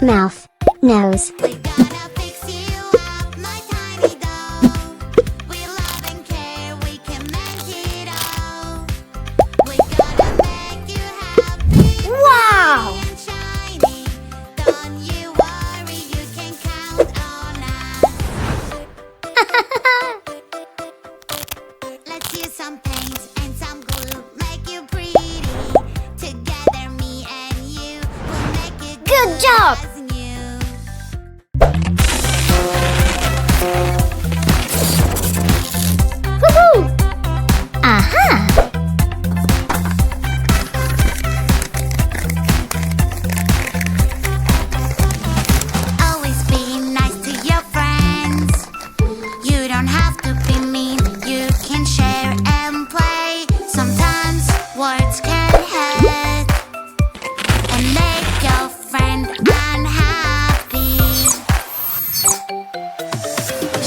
mouth, nose. We're gonna fix you up, my tiny doll. We love and care, we can make it all. We're gonna make you happy, Wow! and shiny. Don't you worry, you can count on us. Let's use some paint and some glue, make you pretty. Together, me and you will make it Good job! as new. Woohoo! Aha! Always be nice to your friends. You don't have to be mean. You can share and play. Sometimes words can hurt and make your friend unhappy.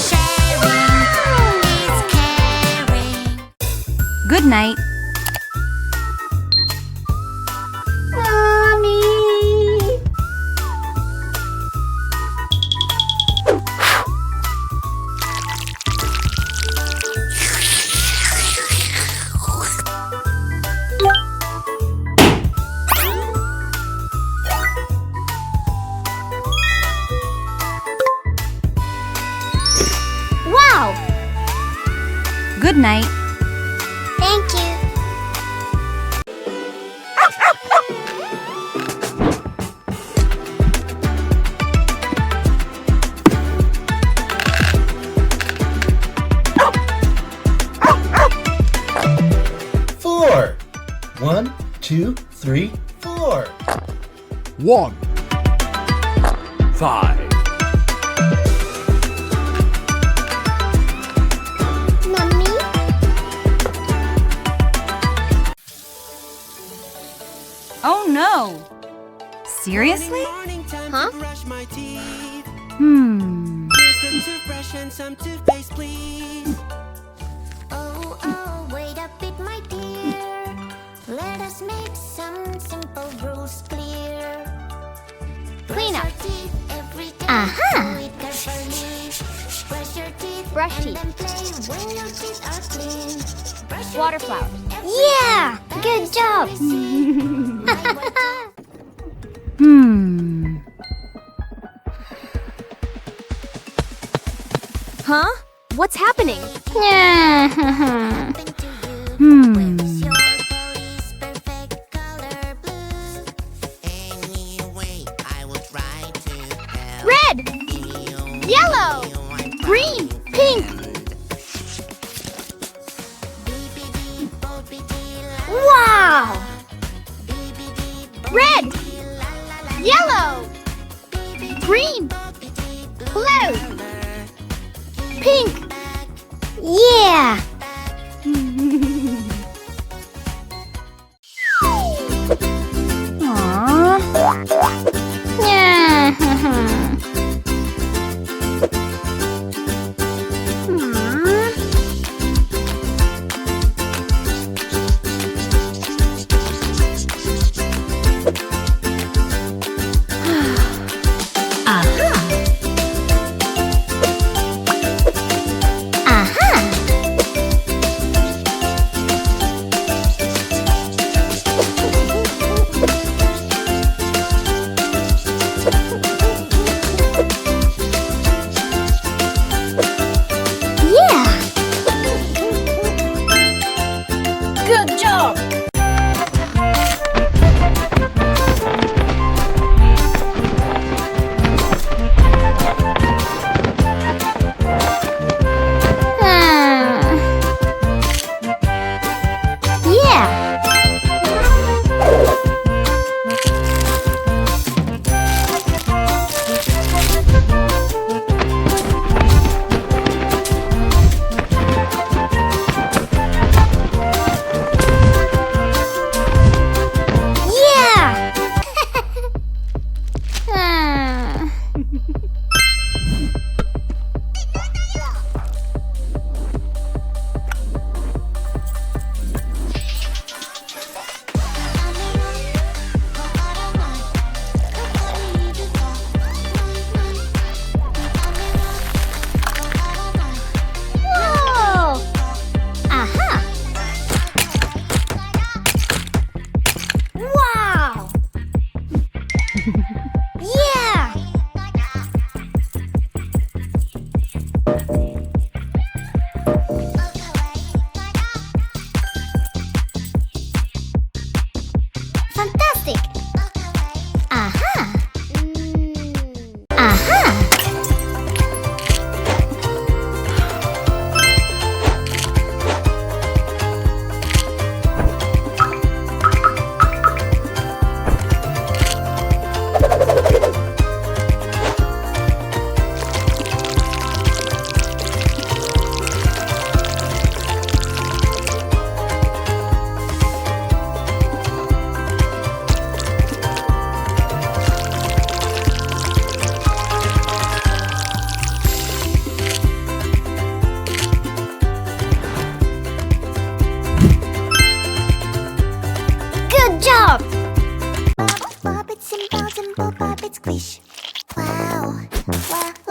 Sharing is caring. Good night. Mommy! Wow! Good night. Thank you. Four. 1, 2, 3, 4. 1 5 Mommy? Oh no! Seriously? Huh? Hmm. Oh, oh, wait a bit, my dear. Let us make some simple rules clear. Clean up. Brush your teeth every day. Aha. Do it carefully. Brush your teeth. Brush and teeth. then play when your teeth are clean. Brush your Water teeth flower. every Yeah! day. Good job! Hmm. Huh? What's happening? Yeah. Hmm. Where's your police perfect color blue? Anyway, I will try to help Red! you. Yellow! Green! Pink! Wow! Red! Yellow! Green! Blue! Pink! Yeah! Aww. Yeah. Aha!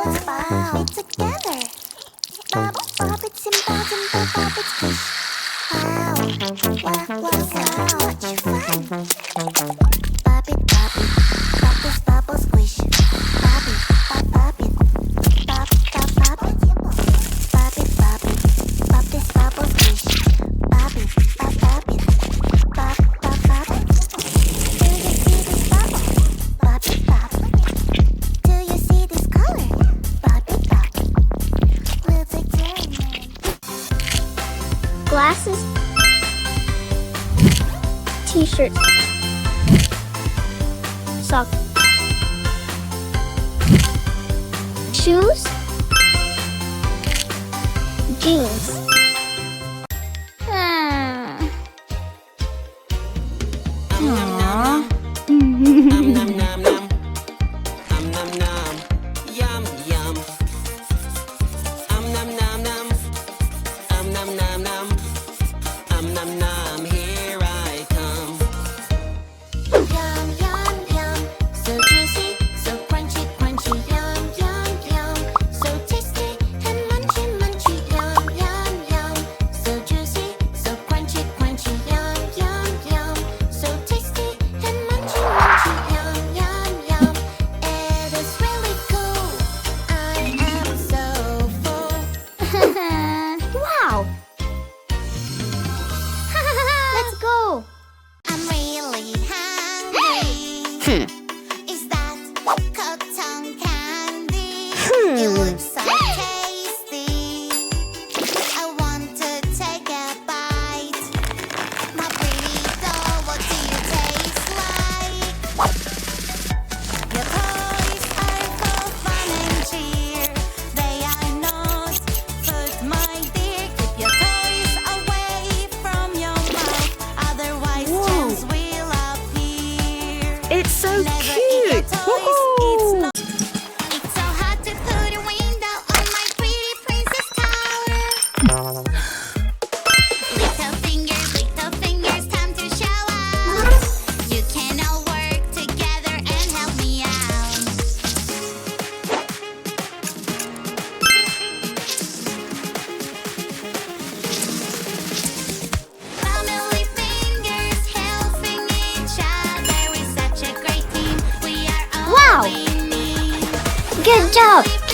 bubbles bob together. Bubble bop it, simple, simple, bop it, squish. Wow, wow, wow, wow, much fun. Bop it, bop this bubble squish. Bop it, bop it, bop, bop, bop it. Bop it, bop this bubble squish. Bop it, bop it, bop, bop, bop it. Do you see this bubble? Bop it, bop. Do you see this color? Bop it, bop. We'll take turns. Glasses, t-shirts, socks, shoes, jeans. Aww. Here I come. Yum, yum, yum. So juicy, so crunchy, crunchy. Yum, yum, yum. So tasty and munchy, munchy. Yum, yum, yum. So juicy, so crunchy, crunchy. Yum, yum, yum. So tasty and munchy, munchy. Yum, yum, yum. It is really cool. I am so full. Wow! Let's go! I'm really hungry. Is that cotton candy? It looks so tasty. I want to take a bite. My pretty doll, what do you taste like? Your toys are full fun and cheer. They are not food, my dear. Keep your toys away from your mouth, otherwise germs will appear. It's so Never eat cute. your toys, it's so hard to put a window on my pretty princess tower. Little fingers, time to show up. You can all work together and help me out. Family fingers helping each other. We're such a great team. We are all Wow. we need. Good job!